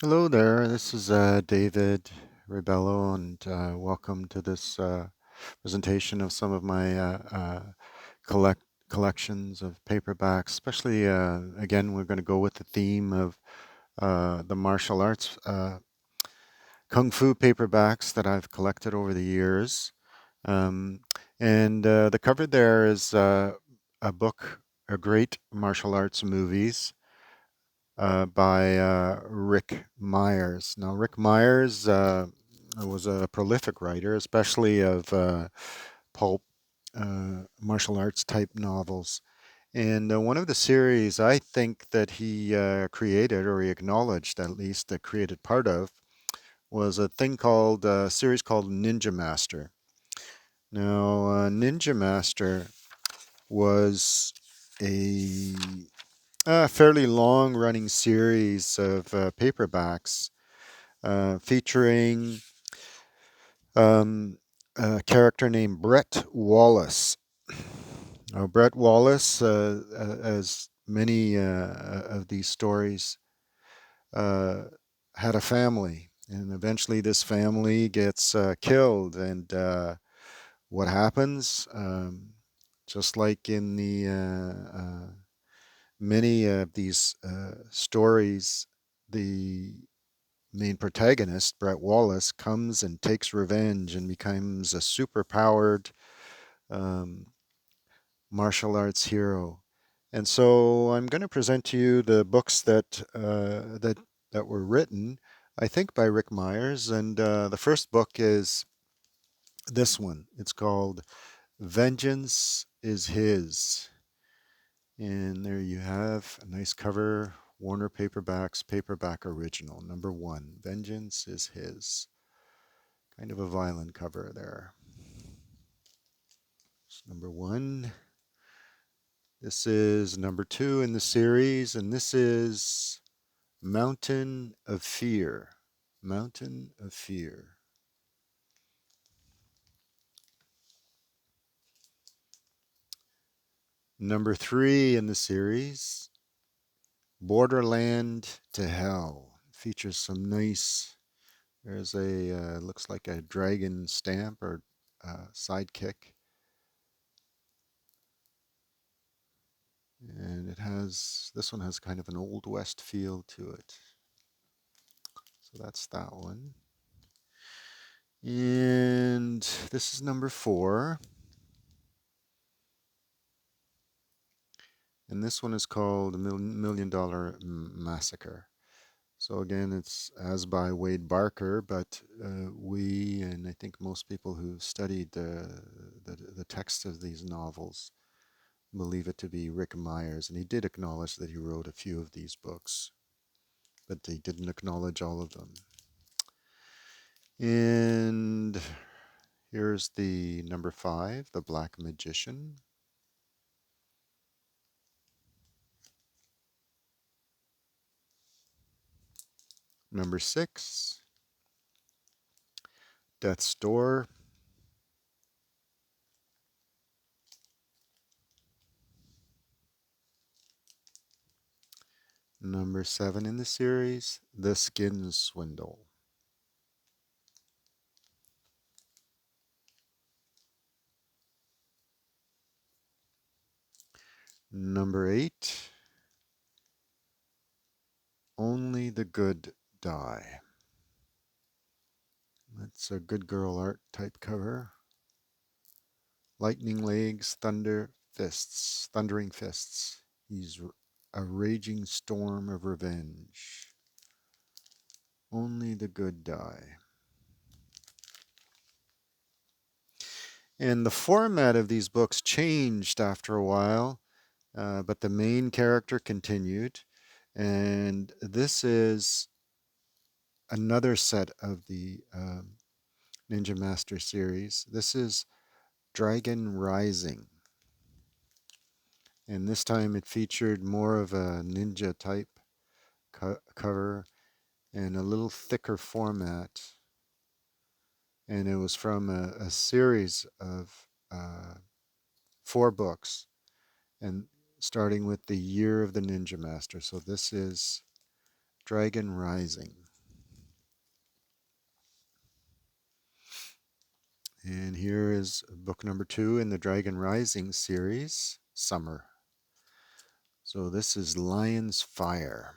Hello there, this is David Rebello, and welcome to this presentation of some of my collect collections of paperbacks. Especially, again, we're going to go with the theme of the martial arts kung fu paperbacks that I've collected over the years. Um, and the cover there is a book, a great martial arts movies by Rick Meyers. Now, Rick Meyers was a prolific writer, especially of pulp martial arts type novels. And one of the series I think that he created, or he acknowledged at least, created part of, was a thing called a series called Ninja Master. Now, Ninja Master was a fairly long running series of paperbacks featuring a character named Brett Wallace. Brett Wallace, as many of these stories, uh, had a family, and eventually this family gets killed. And what happens? Just like in the many of these stories, the main protagonist, Brett Wallace, comes and takes revenge and becomes a super-powered um, martial arts hero. And so I'm going to present to you the books that were written, I think, by Rick Meyers. And the first book is this one. It's called Vengeance is His. And there you have a nice cover, Warner Paperbacks, paperback original, number one. Vengeance is His. Kind of a violent cover there. It's number one. This is number two in the series, and this is Mountain of Fear. Mountain of Fear. Number three in the series, Borderland to Hell. Features some nice, there's a, looks like a dragon stamp or sidekick. And it has, this one has kind of an Old West feel to it. So that's that one. And this is number four. And this one is called Million Dollar Massacre. So again, it's as by Wade Barker, but we, and I think most people who studied the text of these novels, believe it to be Rick Meyers. And he did acknowledge that he wrote a few of these books, but he didn't acknowledge all of them. And here's the number five, The Black Magician. Number six, Death's Door. Number seven in the series, The Skin Swindle. Number eight, Only the Good Die. That's a good girl art type cover. Lightning legs, thundering fists. He's a raging storm of revenge. Only the good die. And the format of these books changed after a while, but the main character continued. And this is another set of the Ninja Master series. This is Dragon Rising. And this time it featured more of a ninja type cover and a little thicker format. And it was from a series of four books, and starting with the Year of the Ninja Master. So this is Dragon Rising. And here is book number 2 in the Dragon Rising series, Summer. So this is Lion's Fire.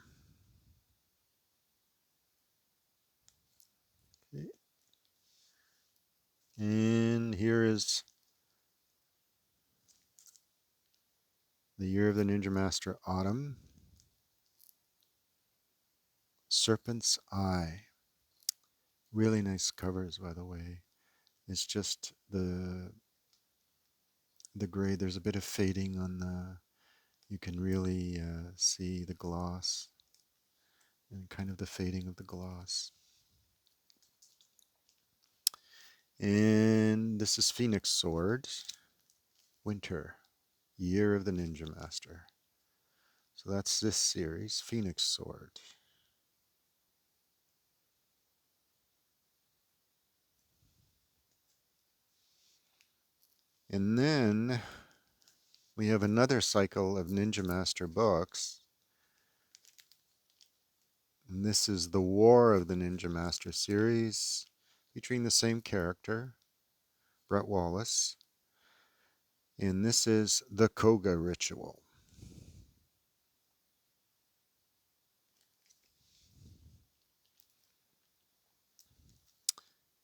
Okay. And here is the Year of the Ninja Master, Autumn. Serpent's Eye. Really nice covers, by the way. It's just the gray. There's a bit of fading on the. You can really see the gloss and kind of the fading of the gloss. And this is Phoenix Sword, Winter, Year of the Ninja Master. So that's this series, Phoenix Sword. And then we have another cycle of Ninja Master books. And this is the War of the Ninja Master series, featuring the same character, Brett Wallace. And this is the Koga Ritual.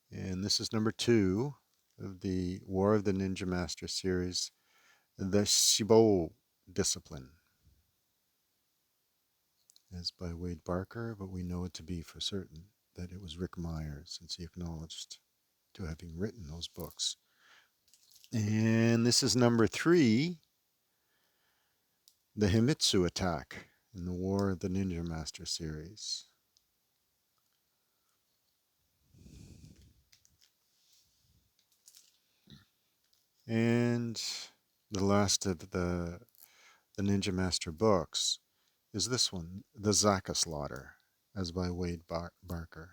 And this is number 2 of the War of the Ninja Master series, the Shibo Discipline. As by Wade Barker, but we know it to be for certain that it was Rick Meyers, since he acknowledged to having written those books. And this is number 3, the Himitsu Attack in the War of the Ninja Master series. And the last of the Ninja Master books is this one, The Zaka Slaughter, as by Wade Barker.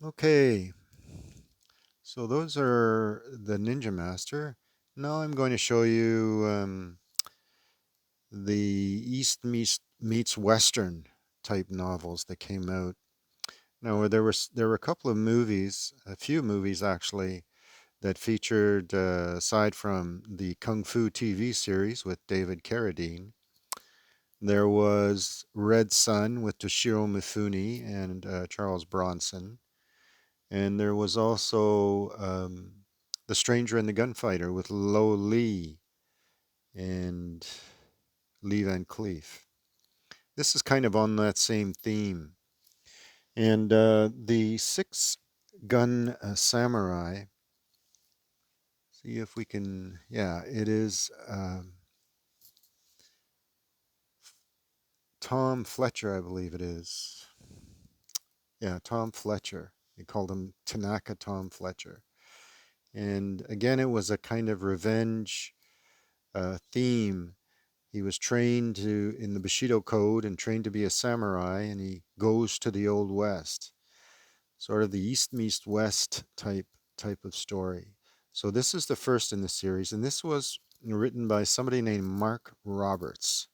Okay, so those are the Ninja Master. Now I'm going to show you the East meets Western type novels that came out. Now there were a couple of movies, a few movies actually, that featured, aside from the Kung Fu TV series with David Carradine, there was Red Sun with Toshiro Mifune and Charles Bronson. And there was also The Stranger and the Gunfighter with Lo Lee and Lee Van Cleef. This is kind of on that same theme. And the Six Gun Samurai, see if we can, yeah, it is Tom Fletcher, I believe it is. Yeah, Tom Fletcher. They called him Tanaka Tom Fletcher. And again, it was a kind of revenge theme. He was trained in the Bushido Code and trained to be a samurai, and he goes to the Old West, sort of the East meets West type of story. So this is the first in the series, and this was written by somebody named Mark Roberts,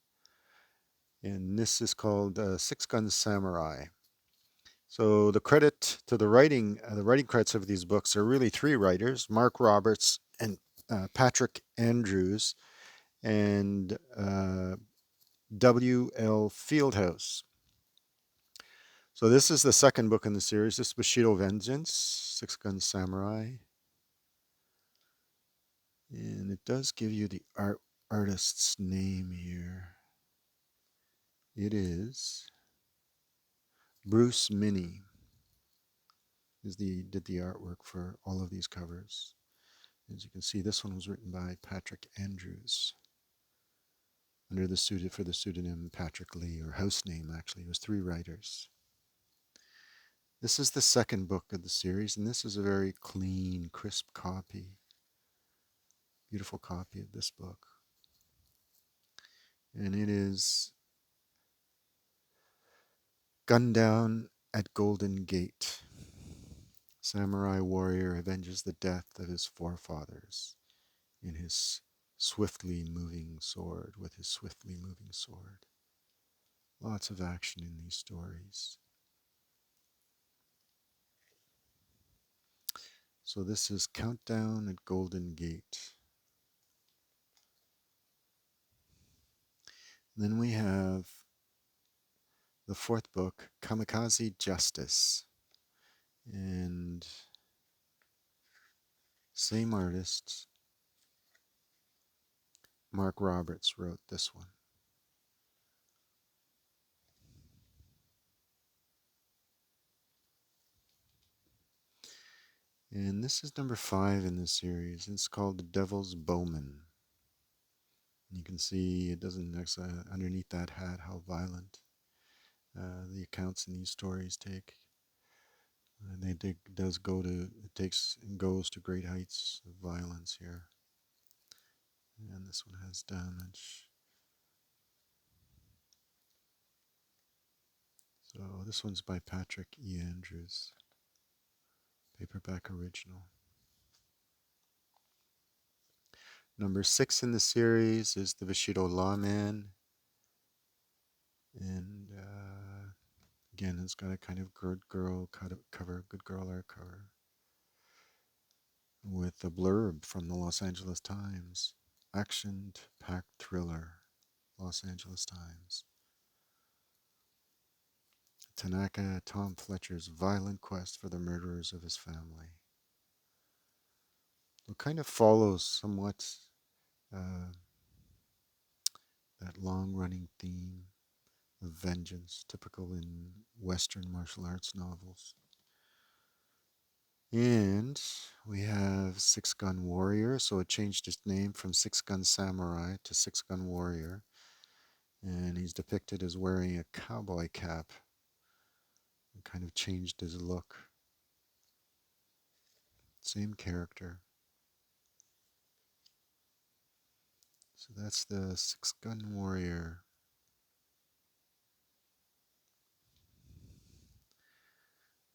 and this is called Six Gun Samurai. So the credit to the writing credits of these books are really 3 writers: Mark Roberts and Patrick Andrews and W.L. Fieldhouse. So this is the second book in the series. This is Bushido Vengeance, Six Gun Samurai. And it does give you the artist's name here. It is Bruce Minnie. Did the artwork for all of these covers. As you can see, this one was written by Patrick Andrews under the pseudonym Patrick Lee, or house name actually. It was 3 writers. This is the second book of the series, and this is a very clean, crisp copy. Beautiful copy of this book. And it is Gun Down at Golden Gate. Samurai warrior avenges the death of his forefathers in his swiftly moving sword, with his swiftly moving sword. Lots of action in these stories. So this is Countdown at Golden Gate. Then we have the fourth book, Kamikaze Justice. And same artist, Mark Roberts, wrote this one. And this is number 5 in the series. It's called The Devil's Bowman. You can see it doesn't underneath that hat how violent the accounts in these stories take. And it takes and goes to great heights of violence here. And this one has damage. So this one's by Patrick E. Andrews, paperback original. Number 6 in the series is The Bushido Lawman. And again, it's got a kind of good girl cover, good girl art cover, with a blurb from the Los Angeles Times. Action-packed thriller, Los Angeles Times. Tanaka Tom Fletcher's violent quest for the murderers of his family. It kind of follows somewhat uh, that long-running theme of vengeance, typical in Western martial arts novels. And we have Six Gun Warrior, so it changed its name from Six Gun Samurai to Six Gun Warrior. And he's depicted as wearing a cowboy cap and kind of changed his look. Same character. So that's the Six Gun Warrior.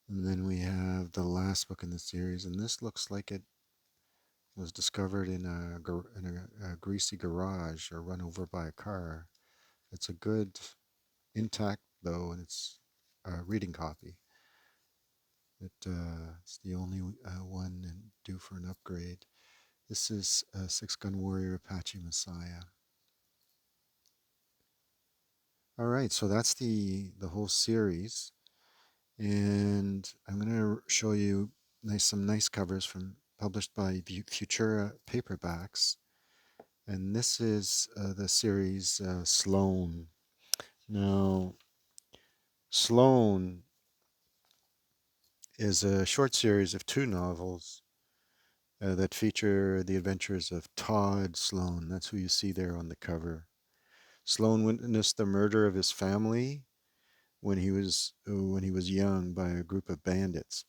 And then we have the last book in the series, and this looks like it was discovered in a greasy garage or run over by a car. It's a good, intact though, and it's a reading copy. It's the only one due for an upgrade. This is Six Gun Warrior Apache Messiah. All right, so that's the whole series, and I'm going to show you some nice covers published by Futura Paperbacks, and this is the series Sloane. Now, Sloane is a short series of 2 novels that feature the adventures of Todd Sloane. That's who you see there on the cover. Sloane witnessed the murder of his family when he was young by a group of bandits.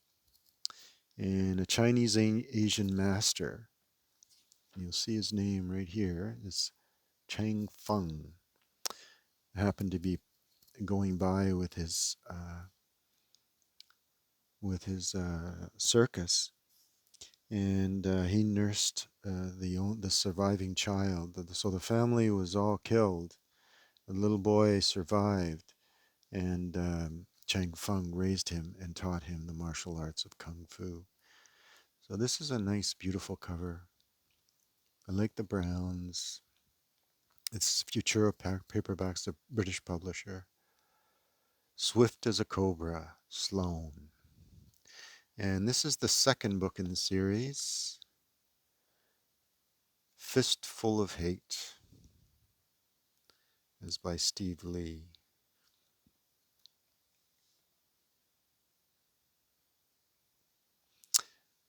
And a Chinese Asian master, you'll see his name right here, is Chang Feng, happened to be going by with his circus, and he nursed the surviving child. So the family was all killed. The little boy survived, and Chang Feng raised him and taught him the martial arts of Kung Fu. So this is a nice, beautiful cover. I like the browns. It's Futura Paperbacks, the British publisher. Swift as a Cobra, Sloane. And this is the second book in the series, Fistful of Hate, is by Steve Lee.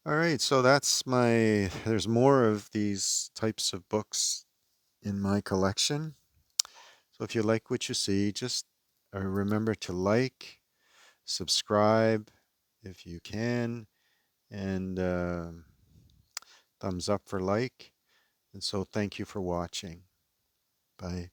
All right, so there's more of these types of books in my collection. So if you like what you see, just remember to like, subscribe if you can, and thumbs up for like. And so thank you for watching. Bye.